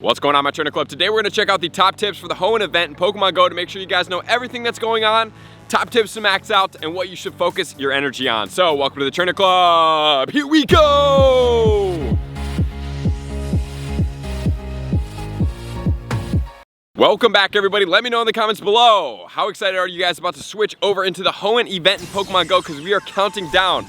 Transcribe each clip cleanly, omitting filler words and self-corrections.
What's going on, my trainer club? Today we're going to check out the top tips for the HOENN event in Pokemon Go to make sure you guys know everything that's going on, top tips to max out, and what you should focus your energy on. So, welcome to the trainer club. Here we go! Welcome back, everybody. Let me know in the comments below. How excited are you guys about to switch over into the HOENN event in Pokemon Go, because we are counting down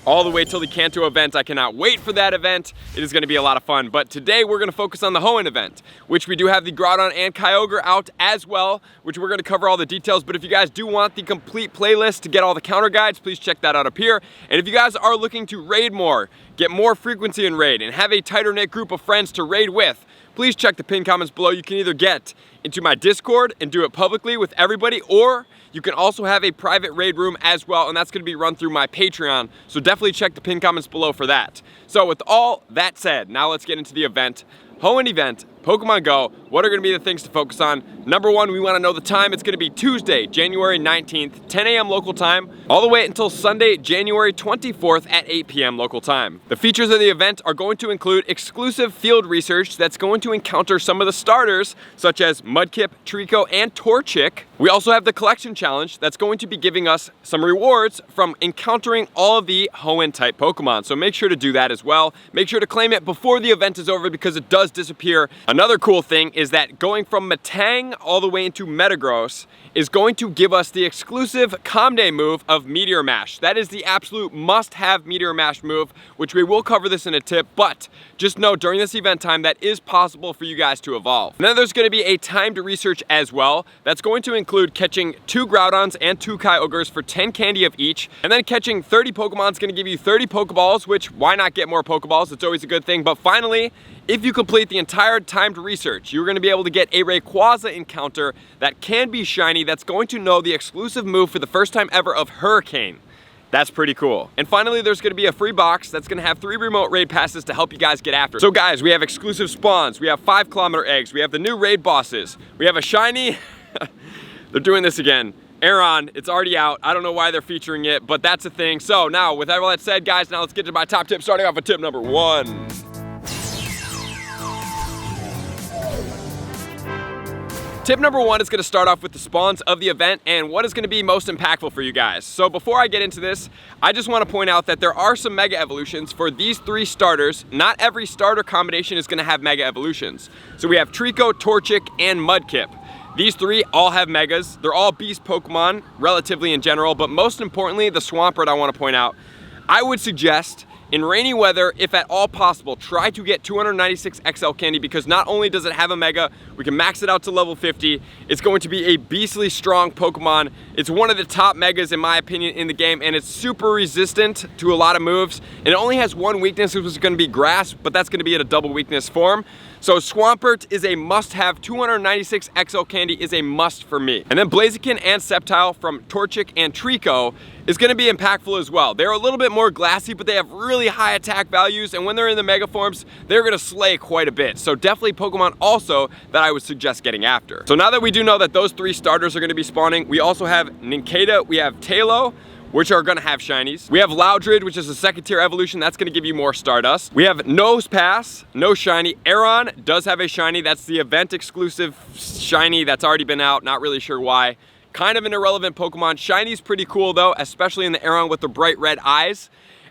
all the way till the Kanto event. I cannot wait for that event. It is going to be a lot of fun. But today we're going to focus on the HOENN event, which we do have the Groudon and Kyogre out as well, which we're going to cover all the details. But if you guys do want the complete playlist to get all the counter guides, please check that out up here. And if you guys are looking to raid more, get more frequency in raid, and have a tighter knit group of friends to raid with, please check the pinned comments below. You can either get into my Discord and do it publicly with everybody, or you can also have a private raid room as well, and that's going to be run through my Patreon. So definitely check the pinned comments below for that. So with all that said, now let's get into the event. HOENN event, Pokemon Go. What are going to be the things to focus on? Number one, we want to know the time. It's going to be Tuesday, January 19th, 10 a.m. local time, all the way until Sunday, January 24th at 8 p.m. local time. The features of the event are going to include exclusive field research that's going to encounter some of the starters, such as Mudkip, Trico, and Torchic. We also have the collection challenge that's going to be giving us some rewards from encountering all of the HOENN type Pokemon. So make sure to do that as well. Make sure to claim it before the event is over because it does disappear. Another cool thing is that going from Metang all the way into Metagross is going to give us the exclusive Comday move of Meteor Mash. That is the absolute must-have Meteor Mash move, which we will cover this in a tip, but just know during this event time that is possible for you guys to evolve. And then there's going to be a timed research as well. That's going to include catching 2 Groudons and 2 Kyogres for 10 candy of each, and then catching 30 Pokemon is going to give you 30 Pokeballs, which why not get more Pokeballs? It's always a good thing. But finally, if you complete the entire timed research, you're going to be able to get a Rayquaza encounter that can be shiny, that's going to know the exclusive move for the first time ever of Hurricane. That's pretty cool. And finally, there's going to be a free box that's going to have 3 remote raid passes to help you guys get after it. So guys, we have exclusive spawns, we have 5-kilometer eggs, we have the new raid bosses, we have a shiny, they're doing this again, Aron. It's already out. I don't know why they're featuring it, but that's a thing. So now, with all that said, guys, now let's get to my top tip, starting off with tip number 1. Tip number 1 is going to start off with the spawns of the event and what is going to be most impactful for you guys. So before I get into this, I just want to point out that there are some Mega Evolutions for these 3 starters. Not every starter combination is going to have Mega Evolutions. So we have Trico, Torchic, and Mudkip. These 3 all have Megas. They're all Beast Pokemon, relatively in general, but most importantly, the Swampert I want to point out. I would suggest, in rainy weather, if at all possible, try to get 296 XL candy, because not only does it have a Mega, we can max it out to level 50. It's going to be a beastly strong Pokemon. It's one of the top Megas in my opinion in the game, and it's super resistant to a lot of moves. And it only has one weakness, which is going to be Grass, but that's going to be at a double weakness form. So Swampert is a must-have. 296 XL candy is a must for me. And then Blaziken and Sceptile from Torchic and Trico is going to be impactful as well. They're a little bit more glassy, but they have really high attack values, and when they're in the Mega forms, they're going to slay quite a bit. So definitely Pokemon also that I would suggest getting after. So now that we do know that those 3 starters are going to be spawning, we also have Nincada, we have Tailo, which are going to have shinies. We have Loudred, which is a 2nd tier evolution. That's going to give you more Stardust. We have Nosepass, no shiny. Aron does have a shiny. That's the event exclusive shiny that's already been out. Not really sure why. Kind of an irrelevant Pokemon. Shiny's pretty cool though, especially in the Aron with the bright red eyes.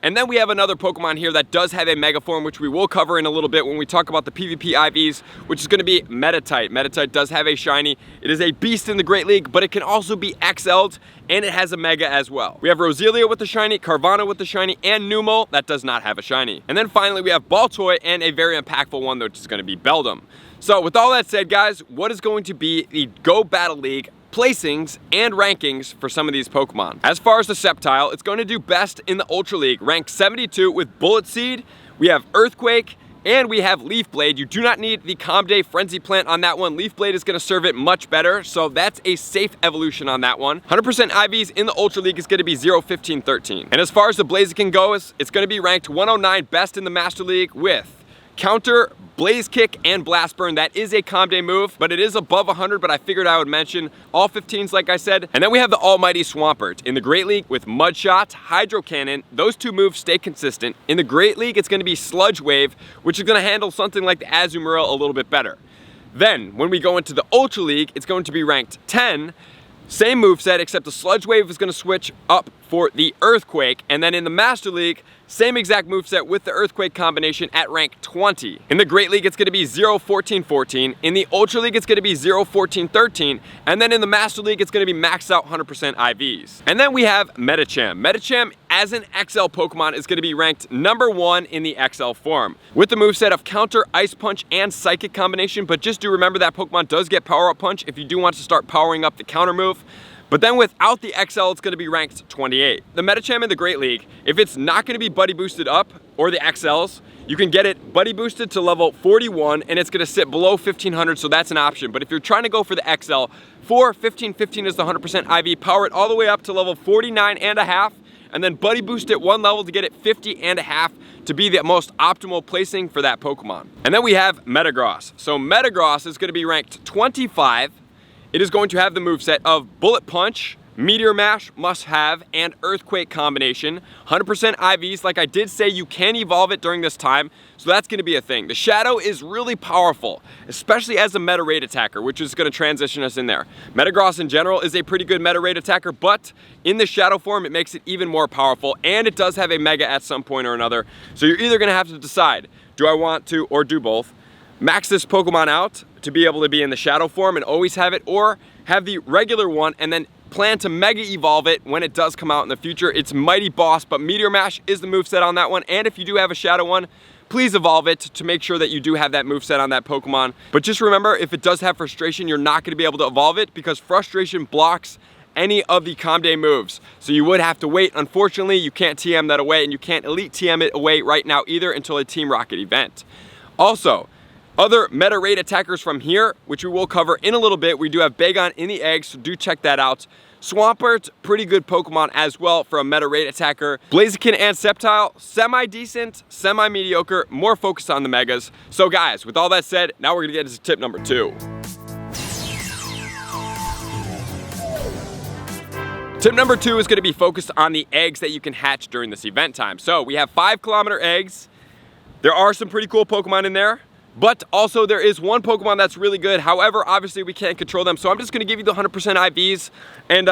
And then we have another Pokemon here that does have a Mega form, which we will cover in a little bit when we talk about the PvP IVs, which is going to be Meditite. Meditite does have a shiny. It is a beast in the Great League, but it can also be XL'd, and it has a Mega as well. We have Roselia with the shiny, Carvanha with the shiny, and Numel that does not have a shiny. And then finally we have Baltoy and a very impactful one, which is going to be Beldum. So with all that said, guys, what is going to be the Go Battle League placings and rankings for some of these Pokemon? As far as the Sceptile, it's going to do best in the Ultra League, ranked 72 with Bullet Seed. We have Earthquake, and we have Leaf Blade. You do not need the Comday Frenzy Plant on that one. Leaf Blade is going to serve it much better, so that's a safe evolution on that one. 100% IVs in the Ultra League is going to be 0, 15, 13. And as far as the Blaziken goes, it's going to be ranked 109 best in the Master League with Counter, Blaze Kick, and Blast Burn. That is a Calm Day move, but it is above 100, but I figured I would mention all 15s like I said. And then we have the almighty Swampert. In the Great League with Mud Shot, Hydro Cannon, those two moves stay consistent. In the Great League, it's gonna be Sludge Wave, which is gonna handle something like the Azumarill a little bit better. Then, when we go into the Ultra League, it's going to be ranked 10, same moveset, except the Sludge Wave is gonna switch up for the Earthquake, and then in the Master League, same exact moveset with the Earthquake combination at rank 20. In the Great League, it's gonna be 0, 14, 14. In the Ultra League, it's gonna be 0, 14, 13. And then in the Master League, it's gonna be maxed out 100% IVs. And then we have Medicham. Medicham, as an XL Pokemon, is gonna be ranked number 1 in the XL form, with the moveset of Counter, Ice Punch, and Psychic combination. But just do remember that Pokemon does get Power Up Punch if you do want to start powering up the counter move. But then without the XL, it's gonna be ranked 28. The Medicham in the Great League, if it's not gonna be buddy boosted up, or the XLs, you can get it buddy boosted to level 41, and it's gonna sit below 1500, so that's an option. But if you're trying to go for the XL, for 1515 is the 100% IV, power it all the way up to level 49.5, and then buddy boost it 1 level to get it 50.5 to be the most optimal placing for that Pokemon. And then we have Metagross. So Metagross is gonna be ranked 25. It is going to have the moveset of Bullet Punch, Meteor Mash, Must Have, and Earthquake combination. 100% IVs, like I did say, you can evolve it during this time, so that's gonna be a thing. The Shadow is really powerful, especially as a meta raid attacker, which is gonna transition us in there. Metagross in general is a pretty good meta raid attacker, but in the Shadow form, it makes it even more powerful, and it does have a Mega at some point or another. So you're either gonna have to decide, do I want to, or do both, max this Pokemon out to be able to be in the Shadow form and always have it, or have the regular one and then plan to Mega Evolve it when it does come out in the future. It's Mighty Boss, but Meteor Mash is the moveset on that one, and if you do have a Shadow one, please evolve it to make sure that you do have that moveset on that Pokemon. But just remember, if it does have Frustration, you're not gonna be able to evolve it because Frustration blocks any of the Calm Day moves. So you would have to wait. Unfortunately, you can't TM that away, and you can't Elite TM it away right now either until a Team Rocket event. Also, other meta raid attackers from here, which we will cover in a little bit. We do have Bagon in the eggs, so do check that out. Swampert, pretty good Pokemon as well for a meta raid attacker. Blaziken and Sceptile, semi-decent, semi-mediocre, more focused on the Megas. So guys, with all that said, now we're gonna get into tip number 2. Tip number 2 is gonna be focused on the eggs that you can hatch during this event time. So we have 5-kilometer eggs. There are some pretty cool Pokemon in there, but also there is one Pokemon that's really good. However, obviously we can't control them, so I'm just gonna give you the 100% IVs and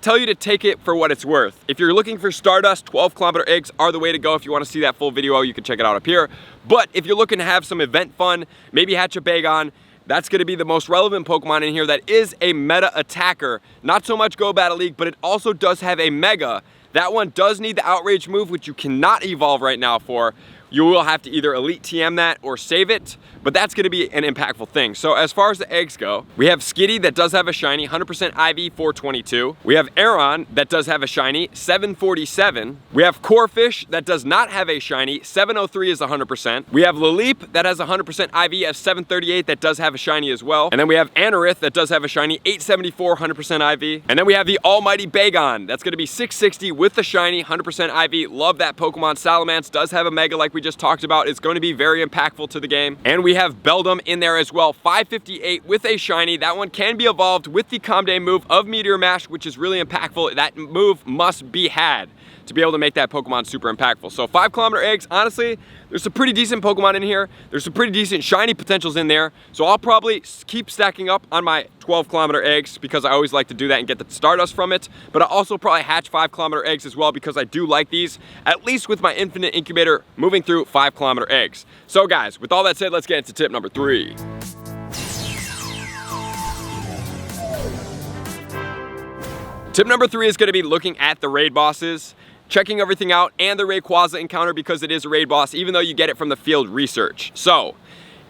tell you to take it for what it's worth. If you're looking for Stardust, 12-kilometer eggs are the way to go. If you wanna see that full video, you can check it out up here. But if you're looking to have some event fun, maybe hatch a Bagon, that's gonna be the most relevant Pokemon in here that is a meta attacker. Not so much Go Battle League, but it also does have a Mega. That one does need the Outrage move, which you cannot evolve right now for. You will have to either Elite TM that or save it, but that's gonna be an impactful thing. So as far as the eggs go, we have Skitty that does have a shiny, 100% IV, 422. We have Aeron that does have a shiny, 747. We have Corphish that does not have a shiny, 703 is 100%. We have Laleep that has 100% IV at 738 that does have a shiny as well. And then we have Anorith that does have a shiny, 874, 100% IV. And then we have the almighty Bagon. That's gonna be 660 with the shiny, 100% IV. Love that Pokemon. Salamence does have a Mega like we just talked about. It's going to be very impactful to the game. And we have Beldum in there as well, 558 with a shiny. That one can be evolved with the Calm Day move of Meteor Mash, which is really impactful. That move must be had to be able to make that Pokemon super impactful. So 5-kilometer eggs, honestly, there's some pretty decent Pokemon in here. There's some pretty decent shiny potentials in there. So I'll probably keep stacking up on my 12-kilometer eggs because I always like to do that and get the Stardust from it. But I'll also probably hatch 5-kilometer eggs as well because I do like these, at least with my Infinite Incubator moving through 5-kilometer eggs. So guys, with all that said, let's get into tip number 3. Tip number 3 is going to be looking at the raid bosses, checking everything out, and the Rayquaza encounter because it is a raid boss, even though you get it from the field research. So,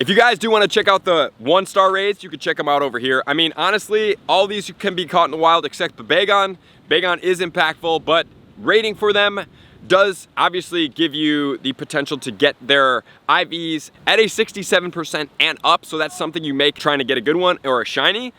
if you guys do want to check out the 1-star raids, you can check them out over here. I mean, honestly, all these can be caught in the wild except the Bagon. Bagon is impactful, but raiding for them does obviously give you the potential to get their IVs at a 67% and up, so that's something you make trying to get a good one or a shiny.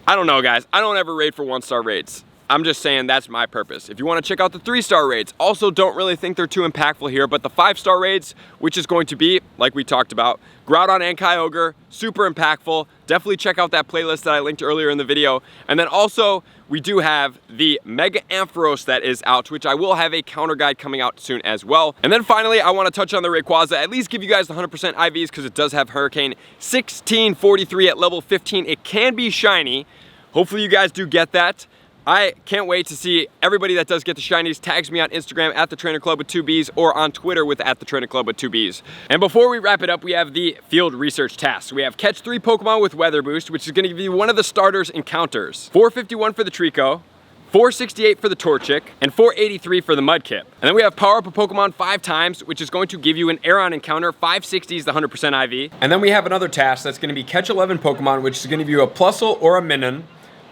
I don't know, guys. I don't ever raid for 1-star raids. I'm just saying that's my purpose. If you want to check out the 3-star raids, also don't really think they're too impactful here, but the 5-star raids, which is going to be, like we talked about, Groudon and Kyogre, super impactful. Definitely check out that playlist that I linked earlier in the video. And then also, we do have the Mega Ampharos that is out, which I will have a counter guide coming out soon as well. And then finally, I want to touch on the Rayquaza, at least give you guys the 100% IVs because it does have Hurricane 1643 at level 15. It can be shiny. Hopefully you guys do get that. I can't wait to see everybody that does get the shinies tags me on Instagram at the Trainer Club with 2Bs or on Twitter with at the Trainer Club with 2Bs. And before we wrap it up, we have the field research tasks. We have catch 3 Pokemon with Weather Boost, which is going to give you one of the starters encounters. 451 for the Trico, 468 for the Torchic, and 483 for the Mudkip. And then we have power up a Pokemon 5 times, which is going to give you an Aeron encounter. 560 is the 100% IV. And then we have another task that's going to be catch 11 Pokemon, which is going to give you a Plusle or a Minun.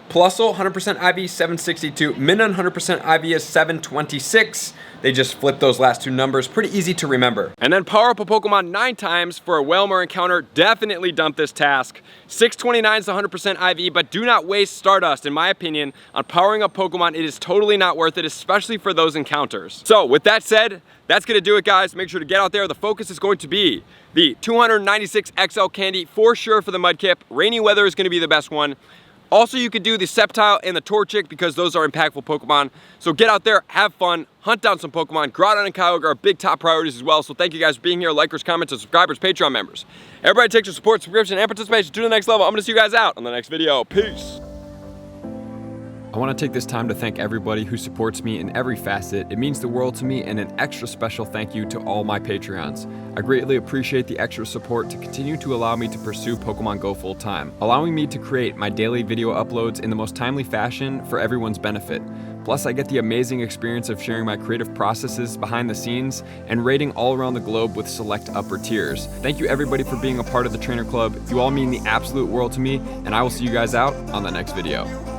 Plusle 100% IV 762, Minun 100% IV is 726. They just flip those last 2 numbers, pretty easy to remember. And then power up a Pokemon 9 times for a Wailmer encounter. Definitely dump this task. 629 is the 100% IV, but do not waste Stardust, in my opinion, on powering up Pokemon. It is totally not worth it, especially for those encounters. So with that said, that's gonna do it, guys. Make sure to get out there. The focus is going to be the 296 XL candy for sure for the Mudkip. Rainy weather is gonna be the best one. Also, you could do the Sceptile and the Torchic because those are impactful Pokemon. So get out there, have fun, hunt down some Pokemon. Groudon and Kyogre are big top priorities as well. So thank you guys for being here, likers, comments, and subscribers, Patreon members. Everybody takes your support, subscription, and participation to the next level. I'm gonna see you guys out on the next video. Peace. I want to take this time to thank everybody who supports me in every facet. It means the world to me, and an extra special thank you to all my Patreons. I greatly appreciate the extra support to continue to allow me to pursue Pokemon Go full time, allowing me to create my daily video uploads in the most timely fashion for everyone's benefit. Plus, I get the amazing experience of sharing my creative processes behind the scenes and raiding all around the globe with select upper tiers. Thank you everybody for being a part of the Trainer Club. You all mean the absolute world to me, and I will see you guys out on the next video.